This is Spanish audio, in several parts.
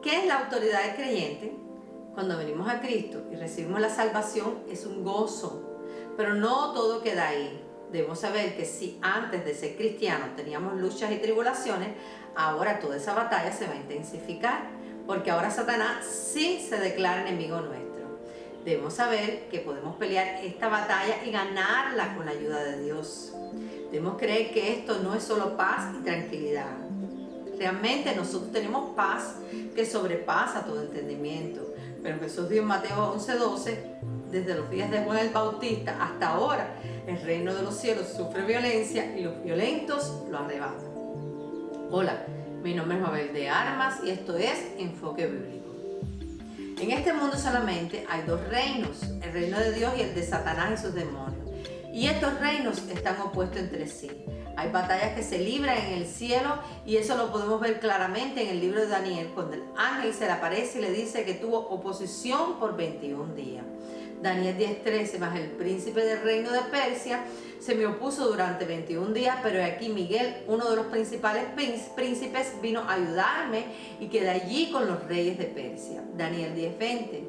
¿Qué es la autoridad del creyente? Cuando venimos a Cristo y recibimos la salvación es un gozo, pero no todo queda ahí. Debemos saber que si antes de ser cristianos teníamos luchas y tribulaciones, ahora toda esa batalla se va a intensificar, porque ahora Satanás sí se declara enemigo nuestro. Debemos saber que podemos pelear esta batalla y ganarla con la ayuda de Dios. Debemos creer que esto no es solo paz y tranquilidad. Realmente nosotros tenemos paz que sobrepasa todo entendimiento. Pero Jesús dijo en Mateo 11:12, desde los días de Juan el Bautista hasta ahora, el reino de los cielos sufre violencia y los violentos lo arrebatan. Hola, mi nombre es Mabel de Armas y esto es Enfoque Bíblico. En este mundo solamente hay dos reinos, el reino de Dios y el de Satanás y sus demonios. Y estos reinos están opuestos entre sí. Hay batallas que se libran en el cielo y eso lo podemos ver claramente en el libro de Daniel, cuando el ángel se le aparece y le dice que tuvo oposición por 21 días. Daniel 10:13, más el príncipe del reino de Persia se me opuso durante 21 días, pero aquí Miguel, uno de los principales príncipes, vino a ayudarme y quedé allí con los reyes de Persia. Daniel 10:20,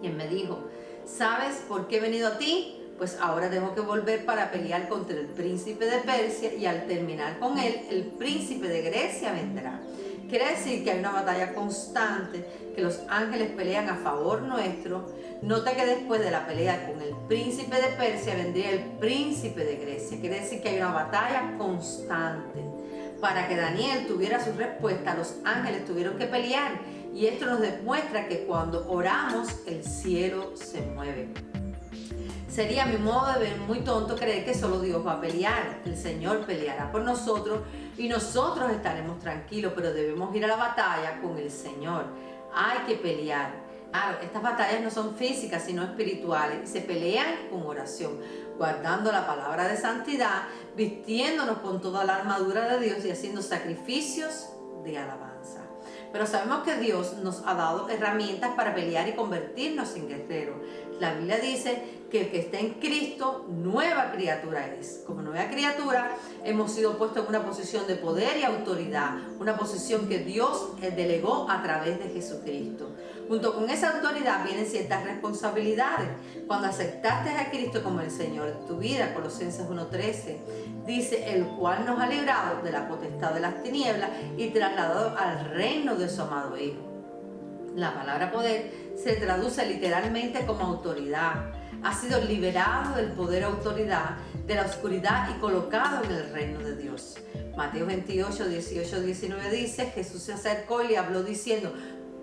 y él me dijo, ¿sabes por qué he venido a ti? Pues ahora tengo que volver para pelear contra el príncipe de Persia y al terminar con él, el príncipe de Grecia vendrá. Quiere decir que hay una batalla constante, que los ángeles pelean a favor nuestro. Nota que después de la pelea con el príncipe de Persia vendría el príncipe de Grecia. Quiere decir que hay una batalla constante. Para que Daniel tuviera su respuesta, los ángeles tuvieron que pelear. Y esto nos demuestra que cuando oramos, el cielo se mueve. Sería a mi modo de ver muy tonto creer que solo Dios va a pelear. El Señor peleará por nosotros y nosotros estaremos tranquilos, pero debemos ir a la batalla con el Señor. Hay que pelear. Claro, estas batallas no son físicas, sino espirituales y se pelean con oración, guardando la palabra de santidad, vistiéndonos con toda la armadura de Dios y haciendo sacrificios de alabanza. Pero sabemos que Dios nos ha dado herramientas para pelear y convertirnos en guerreros. La Biblia dice que el que está en Cristo, nueva criatura es. Como nueva criatura, hemos sido puestos en una posición de poder y autoridad, una posición que Dios delegó a través de Jesucristo. Junto con esa autoridad vienen ciertas responsabilidades. Cuando aceptaste a Cristo como el Señor de tu vida, Colosenses 1:13, dice, el cual nos ha librado de la potestad de las tinieblas y trasladado al reino de su amado Hijo. La palabra poder se traduce literalmente como autoridad. Ha sido liberado del poder y autoridad de la oscuridad y colocado en el reino de Dios. Mateo 28, 18, 19 dice, Jesús se acercó y le habló diciendo,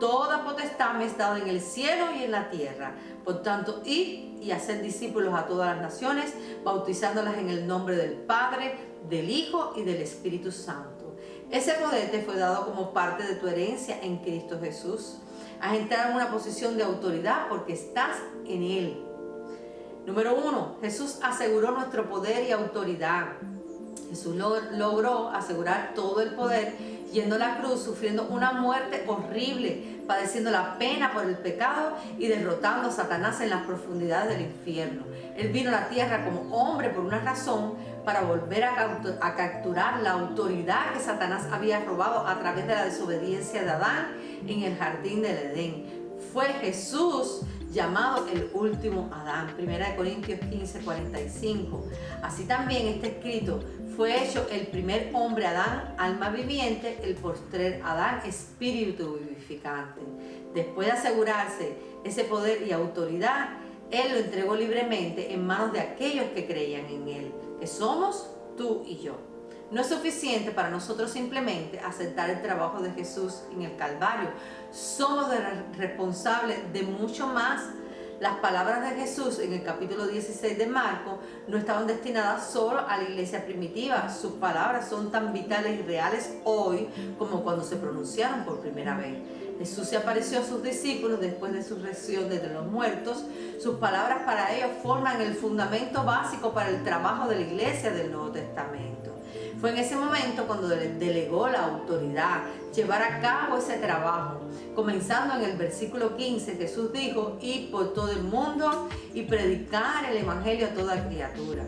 toda potestad me es dada en el cielo y en la tierra. Por tanto, id y haced discípulos a todas las naciones, bautizándolas en el nombre del Padre, del Hijo y del Espíritu Santo. Ese poder te fue dado como parte de tu herencia en Cristo Jesús. Has entrado en una posición de autoridad porque estás en Él. Número 1, Jesús aseguró nuestro poder y autoridad. Jesús logró asegurar todo el poder yendo a la cruz, sufriendo una muerte horrible, padeciendo la pena por el pecado y derrotando a Satanás en las profundidades del infierno. Él vino a la tierra como hombre por una razón, para volver a capturar la autoridad que Satanás había robado a través de la desobediencia de Adán en el jardín del Edén. Fue Jesús llamado el último Adán, 1 Corintios 15:45. Así también está escrito, fue hecho el primer hombre Adán, alma viviente, el postrer Adán, espíritu vivificante. Después de asegurarse ese poder y autoridad, Él lo entregó libremente en manos de aquellos que creían en Él, que somos tú y yo. No es suficiente para nosotros simplemente aceptar el trabajo de Jesús en el Calvario. Somos responsables de mucho más. Las palabras de Jesús en el capítulo 16 de Marcos no estaban destinadas solo a la iglesia primitiva. Sus palabras son tan vitales y reales hoy como cuando se pronunciaron por primera vez. Jesús se apareció a sus discípulos después de su resurrección de los muertos. Sus palabras para ellos forman el fundamento básico para el trabajo de la iglesia del Nuevo Testamento. Fue en ese momento cuando les delegó la autoridad llevar a cabo ese trabajo. Comenzando en el versículo 15, Jesús dijo, id por todo el mundo y predicar el evangelio a toda criatura.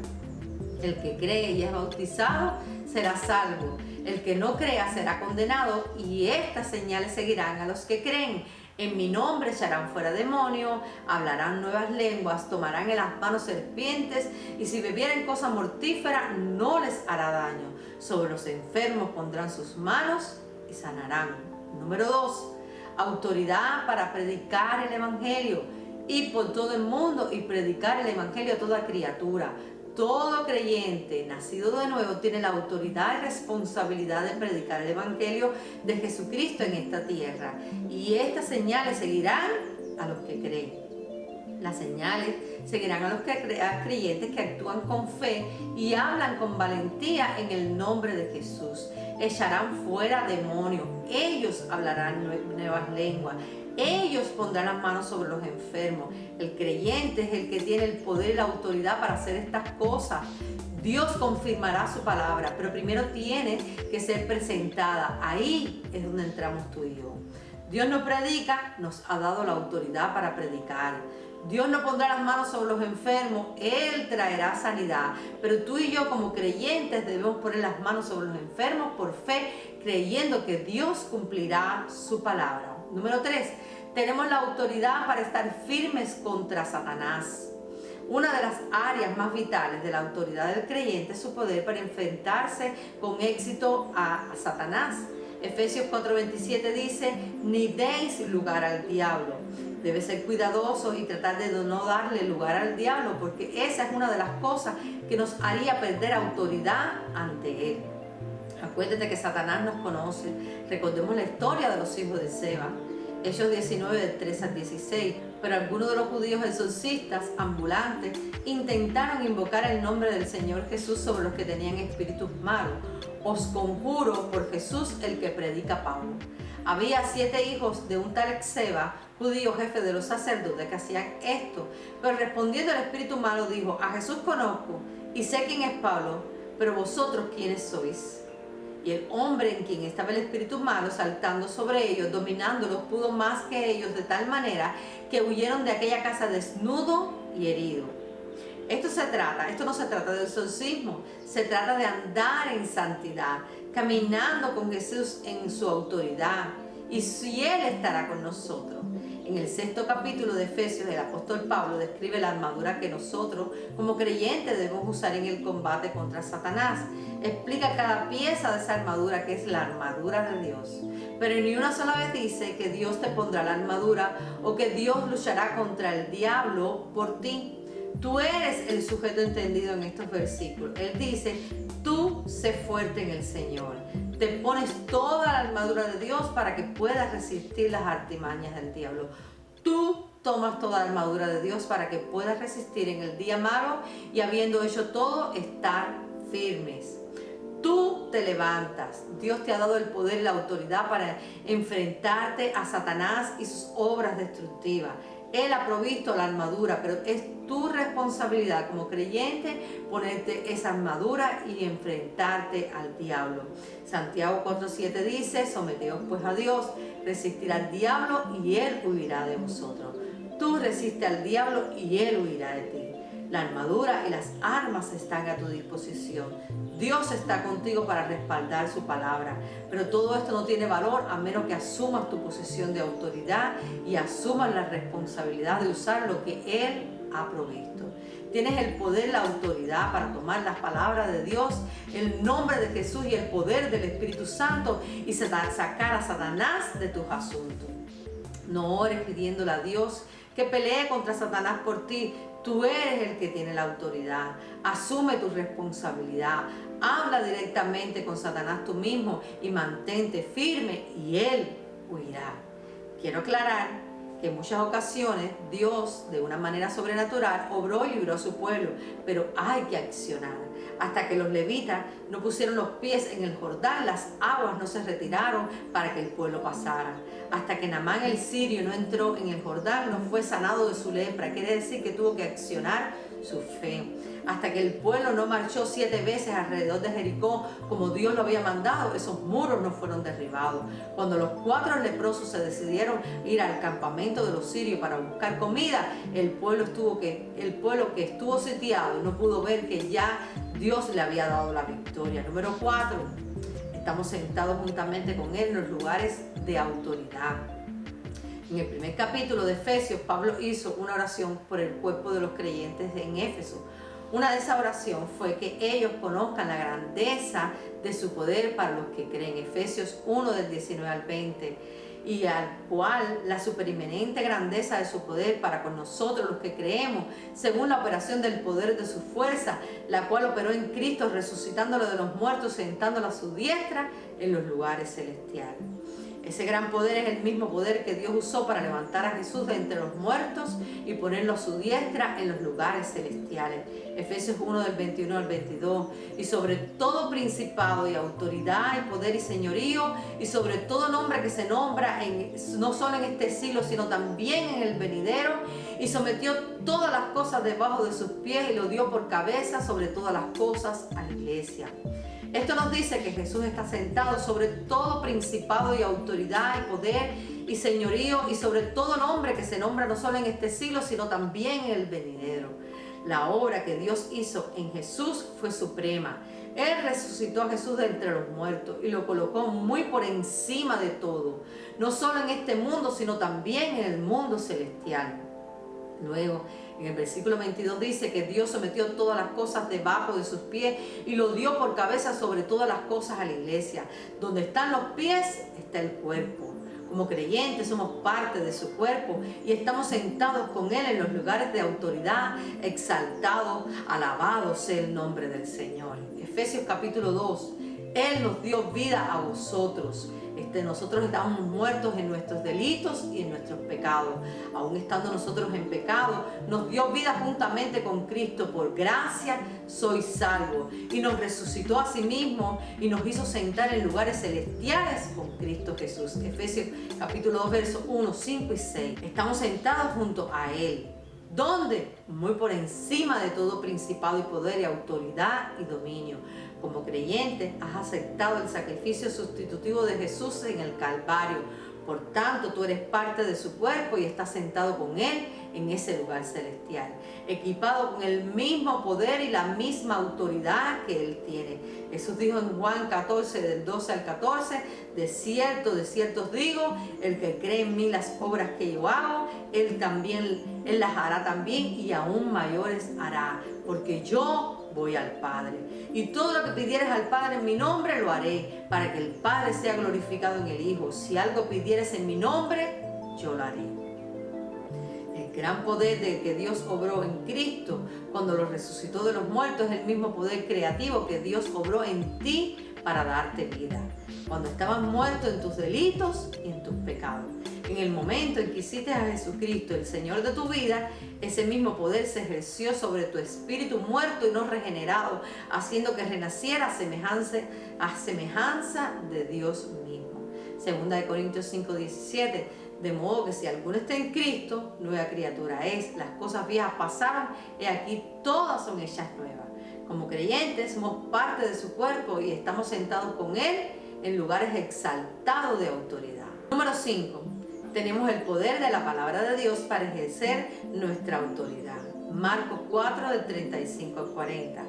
El que cree y es bautizado será salvo. El que no crea será condenado, y estas señales seguirán a los que creen. En mi nombre echarán fuera demonios, hablarán nuevas lenguas, tomarán en las manos serpientes, y si bebieren cosa mortífera no les hará daño. Sobre los enfermos pondrán sus manos y sanarán. Número 2. Autoridad para predicar el evangelio. Ir por todo el mundo y predicar el evangelio a toda criatura. Todo creyente nacido de nuevo tiene la autoridad y responsabilidad de predicar el evangelio de Jesucristo en esta tierra. Y estas señales seguirán a los que creen. Las señales seguirán a los creyentes que actúan con fe y hablan con valentía en el nombre de Jesús. Echarán fuera demonios. Ellos hablarán nuevas lenguas. Ellos pondrán las manos sobre los enfermos. El creyente es el que tiene el poder y la autoridad para hacer estas cosas. Dios confirmará su palabra, pero primero tiene que ser presentada. Ahí es donde entramos tú y yo. Dios no predica, nos ha dado la autoridad para predicar. Dios no pondrá las manos sobre los enfermos, Él traerá sanidad. Pero tú y yo como creyentes debemos poner las manos sobre los enfermos por fe, creyendo que Dios cumplirá su palabra. Número 3, tenemos la autoridad para estar firmes contra Satanás. Una de las áreas más vitales de la autoridad del creyente es su poder para enfrentarse con éxito a Satanás. Efesios 4:27 dice, ni deis lugar al diablo. Debe ser cuidadoso y tratar de no darle lugar al diablo, porque esa es una de las cosas que nos haría perder autoridad ante él. Acuérdate que Satanás nos conoce. Recordemos la historia de los hijos de Seba. Hechos 19, del 3 al 16. Pero algunos de los judíos exorcistas ambulantes intentaron invocar el nombre del Señor Jesús sobre los que tenían espíritus malos. Os conjuro por Jesús el que predica Pablo. Había 7 hijos de un tal Seba, judío jefe de los sacerdotes, que hacían esto. Pero respondiendo el espíritu malo dijo, a Jesús conozco y sé quién es Pablo, pero vosotros quiénes sois. Y el hombre en quien estaba el espíritu malo, saltando sobre ellos, dominándolos, pudo más que ellos, de tal manera que huyeron de aquella casa desnudo y herido. Esto no se trata de exorcismo, se trata de andar en santidad, caminando con Jesús en su autoridad, y si Él estará con nosotros. En el 6º capítulo de Efesios, el apóstol Pablo describe la armadura que nosotros como creyentes debemos usar en el combate contra Satanás. Explica cada pieza de esa armadura, que es la armadura de Dios. Pero ni una sola vez dice que Dios te pondrá la armadura o que Dios luchará contra el diablo por ti. Tú eres el sujeto entendido en estos versículos. Él dice, tú sé fuerte en el Señor. Te pones toda la armadura de Dios para que puedas resistir las artimañas del diablo. Tú tomas toda la armadura de Dios para que puedas resistir en el día malo y, habiendo hecho todo, estar firmes. Tú te levantas. Dios te ha dado el poder y la autoridad para enfrentarte a Satanás y sus obras destructivas. Él ha provisto la armadura, pero es tu responsabilidad como creyente ponerte esa armadura y enfrentarte al diablo. Santiago 4:7 dice, someteos pues a Dios, resistir al diablo y Él huirá de vosotros. Tú resiste al diablo y Él huirá de ti. La armadura y las armas están a tu disposición. Dios está contigo para respaldar su palabra. Pero todo esto no tiene valor a menos que asumas tu posición de autoridad y asumas la responsabilidad de usar lo que Él ha provisto. Tienes el poder, la autoridad para tomar las palabras de Dios, el nombre de Jesús y el poder del Espíritu Santo y sacar a Satanás de tus asuntos. No ores pidiéndole a Dios que pelee contra Satanás por ti. Tú eres el que tiene la autoridad. Asume tu responsabilidad. Habla directamente con Satanás tú mismo y mantente firme y él huirá. Quiero aclarar que en muchas ocasiones Dios, de una manera sobrenatural, obró y libró a su pueblo, pero hay que accionar. Hasta que los levitas no pusieron los pies en el Jordán, las aguas no se retiraron para que el pueblo pasara. Hasta que Naamán el sirio no entró en el Jordán, no fue sanado de su lepra. Quiere decir que tuvo que accionar su fe. Hasta que el pueblo no marchó 7 veces alrededor de Jericó como Dios lo había mandado, esos muros no fueron derribados. Cuando los 4 leprosos se decidieron ir al campamento de los sirios para buscar comida, el pueblo que estuvo sitiado no pudo ver que ya Dios le había dado la victoria. Número 4, estamos sentados juntamente con Él en los lugares de autoridad. En el primer capítulo de Efesios, Pablo hizo una oración por el cuerpo de los creyentes en Éfeso. Una de esas oraciones fue que ellos conozcan la grandeza de su poder para los que creen. Efesios 1 del 19 al 20. Y al cual la superinminente grandeza de su poder para con nosotros los que creemos, según la operación del poder de su fuerza, la cual operó en Cristo, resucitándolo de los muertos, sentándolo a su diestra en los lugares celestiales. Ese gran poder es el mismo poder que Dios usó para levantar a Jesús de entre los muertos y ponerlo a su diestra en los lugares celestiales. Efesios 1 del 21 al 22. Y sobre todo principado y autoridad y poder y señorío y sobre todo nombre que se nombra no solo en este siglo sino también en el venidero, y sometió todas las cosas debajo de sus pies y lo dio por cabeza sobre todas las cosas a la iglesia. Esto nos dice que Jesús está sentado sobre todo principado y autoridad y poder y señorío y sobre todo nombre que se nombra no solo en este siglo sino también en el venidero. La obra que Dios hizo en Jesús fue suprema. Él resucitó a Jesús de entre los muertos y lo colocó muy por encima de todo, no solo en este mundo sino también en el mundo celestial. Luego, en el versículo 22 dice que Dios sometió todas las cosas debajo de sus pies y lo dio por cabeza sobre todas las cosas a la iglesia. Donde están los pies, está el cuerpo. Como creyentes somos parte de su cuerpo y estamos sentados con Él en los lugares de autoridad, exaltados, alabado sea el nombre del Señor. Efesios capítulo 2. Él nos dio vida a vosotros. Nosotros estábamos muertos en nuestros delitos y en nuestros pecados. Aún estando nosotros en pecado, nos dio vida juntamente con Cristo. Por gracia sois salvos. Y nos resucitó a sí mismo y nos hizo sentar en lugares celestiales con Cristo Jesús. Efesios capítulo 2, versos 1, 5 y 6. Estamos sentados junto a Él. ¿Dónde? Muy por encima de todo principado y poder y autoridad y dominio. Como creyente, has aceptado el sacrificio sustitutivo de Jesús en el Calvario. Por tanto, tú eres parte de su cuerpo y estás sentado con Él en ese lugar celestial, equipado con el mismo poder y la misma autoridad que Él tiene. Jesús dijo en Juan 14, del 12 al 14, de cierto os digo, el que cree en mí las obras que yo hago, Él las hará también y aún mayores hará, porque yo voy al Padre. Y todo lo que pidieres al Padre en mi nombre lo haré, para que el Padre sea glorificado en el Hijo. Si algo pidieres en mi nombre, yo lo haré. El gran poder de que Dios obró en Cristo cuando lo resucitó de los muertos es el mismo poder creativo que Dios obró en ti para darte vida. Cuando estabas muerto en tus delitos y en tus pecados. En el momento en que hiciste a Jesucristo el Señor de tu vida, ese mismo poder se ejerció sobre tu espíritu muerto y no regenerado, haciendo que renaciera a semejanza de Dios mismo. Segunda de Corintios 5:17. De modo que si alguno está en Cristo, nueva criatura es. Las cosas viejas pasaron y aquí todas son hechas nuevas. Como creyentes somos parte de su cuerpo y estamos sentados con Él en lugares exaltados de autoridad. Número 5. Tenemos el poder de la palabra de Dios para ejercer nuestra autoridad. Marcos 4, del 35 al 40.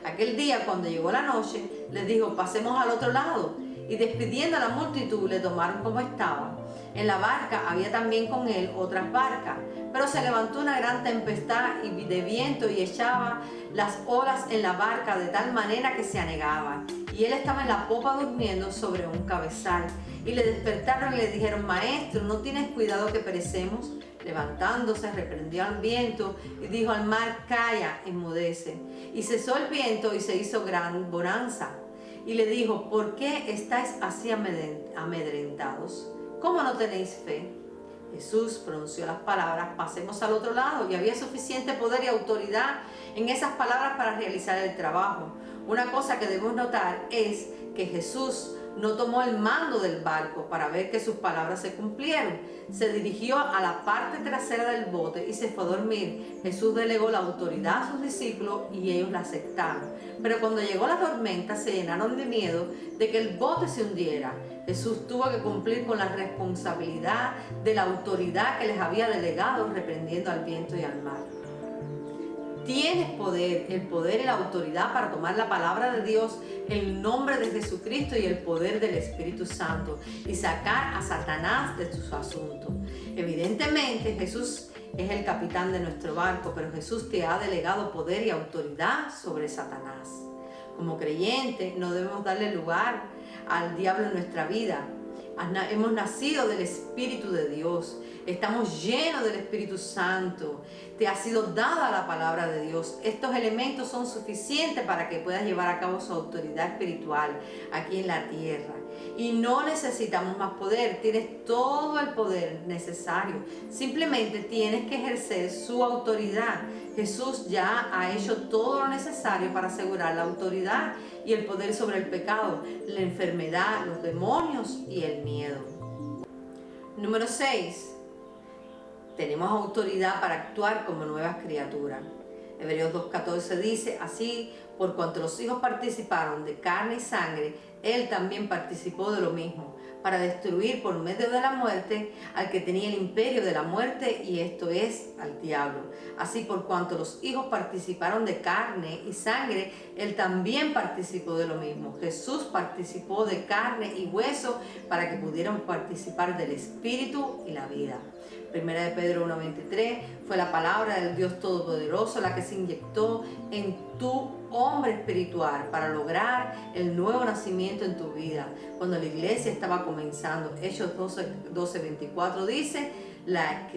Aquel día, cuando llegó la noche, les dijo, pasemos al otro lado. Y despidiendo a la multitud, le tomaron como estaba. En la barca había también con él otras barcas, pero se levantó una gran tempestad de viento y echaba las olas en la barca de tal manera que se anegaban. Y él estaba en la popa durmiendo sobre un cabezal. Y le despertaron y le dijeron, Maestro, ¿no tienes cuidado que perecemos? Levantándose, reprendió al viento y dijo al mar, calla, enmudece. Y cesó el viento y se hizo gran bonanza. Y le dijo, ¿por qué estáis así amedrentados? ¿Cómo no tenéis fe? Jesús pronunció las palabras, pasemos al otro lado, y había suficiente poder y autoridad en esas palabras para realizar el trabajo. Una cosa que debemos notar es que Jesús no tomó el mando del barco para ver que sus palabras se cumplieron. Se dirigió a la parte trasera del bote y se fue a dormir. Jesús delegó la autoridad a sus discípulos y ellos la aceptaron. Pero cuando llegó la tormenta se llenaron de miedo de que el bote se hundiera. Jesús tuvo que cumplir con la responsabilidad de la autoridad que les había delegado, reprendiendo al viento y al mar. tienes poder, el poder y la autoridad para tomar la palabra de Dios, el nombre de Jesucristo y el poder del Espíritu Santo y sacar a Satanás de sus asuntos. Evidentemente, Jesús es el capitán de nuestro barco, pero Jesús te ha delegado poder y autoridad sobre Satanás. Como creyentes, no debemos darle lugar al diablo en nuestra vida. Hemos nacido del Espíritu de Dios. Estamos llenos del Espíritu Santo. Te ha sido dada la palabra de Dios. Estos elementos son suficientes para que puedas llevar a cabo su autoridad espiritual aquí en la tierra. Y no necesitamos más poder. Tienes todo el poder necesario. Simplemente tienes que ejercer su autoridad. Jesús ya ha hecho todo lo necesario para asegurar la autoridad y el poder sobre el pecado, la enfermedad, los demonios y el miedo. Número 6. Tenemos autoridad para actuar como nuevas criaturas. Hebreos 2:14 dice, así por cuanto los hijos participaron de carne y sangre, él también participó de lo mismo, para destruir por medio de la muerte al que tenía el imperio de la muerte, y esto es, al diablo. Así por cuanto los hijos participaron de carne y sangre, él también participó de lo mismo. Jesús participó de carne y hueso para que pudiéramos participar del Espíritu y la vida. Primera de Pedro 1:23, fue la palabra del Dios Todopoderoso la que se inyectó en tu hombre espiritual para lograr el nuevo nacimiento en tu vida. Cuando la iglesia estaba comenzando, Hechos 12:24 dice, la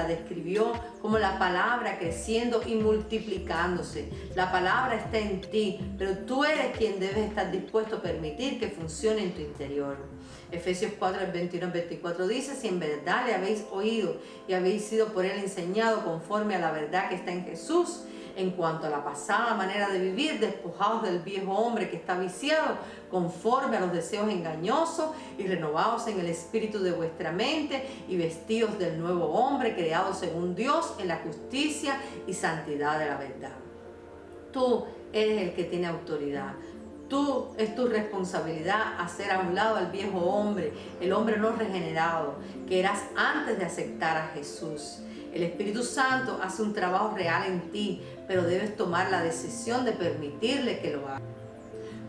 describió como la palabra creciendo y multiplicándose. La palabra está en ti, pero tú eres quien debes estar dispuesto a permitir que funcione en tu interior. Efesios 4:21-24 dice, si en verdad le habéis oído y habéis sido por él enseñado conforme a la verdad que está en Jesús, en cuanto a la pasada manera de vivir, despojados del viejo hombre que está viciado conforme a los deseos engañosos y renovados en el espíritu de vuestra mente y vestidos del nuevo hombre creado según Dios en la justicia y santidad de la verdad. Tú eres el que tiene autoridad. Es tu responsabilidad hacer a un lado al viejo hombre, el hombre no regenerado, que eras antes de aceptar a Jesús. El Espíritu Santo hace un trabajo real en ti, pero debes tomar la decisión de permitirle que lo haga.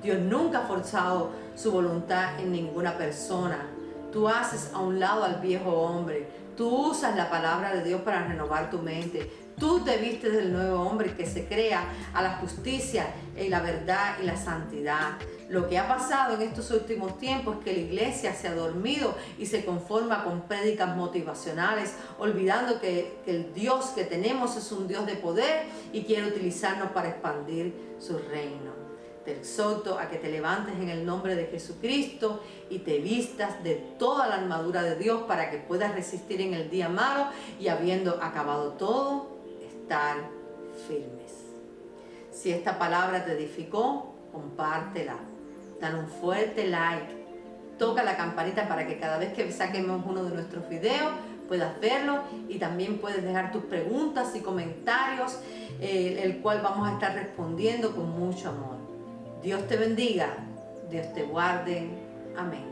Dios nunca ha forzado su voluntad en ninguna persona. Tú haces a un lado al viejo hombre. Tú usas la palabra de Dios para renovar tu mente. Tú te vistes del nuevo hombre que se crea a la justicia y la verdad y la santidad. Lo que ha pasado en estos últimos tiempos es que la iglesia se ha dormido y se conforma con prédicas motivacionales, olvidando que el Dios que tenemos es un Dios de poder y quiere utilizarnos para expandir su reino. Te exhorto a que te levantes en el nombre de Jesucristo y te vistas de toda la armadura de Dios para que puedas resistir en el día malo y habiendo acabado todo, estar firmes. Si esta palabra te edificó, compártela. Dale un fuerte like. Toca la campanita para que cada vez que saquemos uno de nuestros videos puedas verlo y también puedes dejar tus preguntas y comentarios, el cual vamos a estar respondiendo con mucho amor. Dios te bendiga, Dios te guarde. Amén.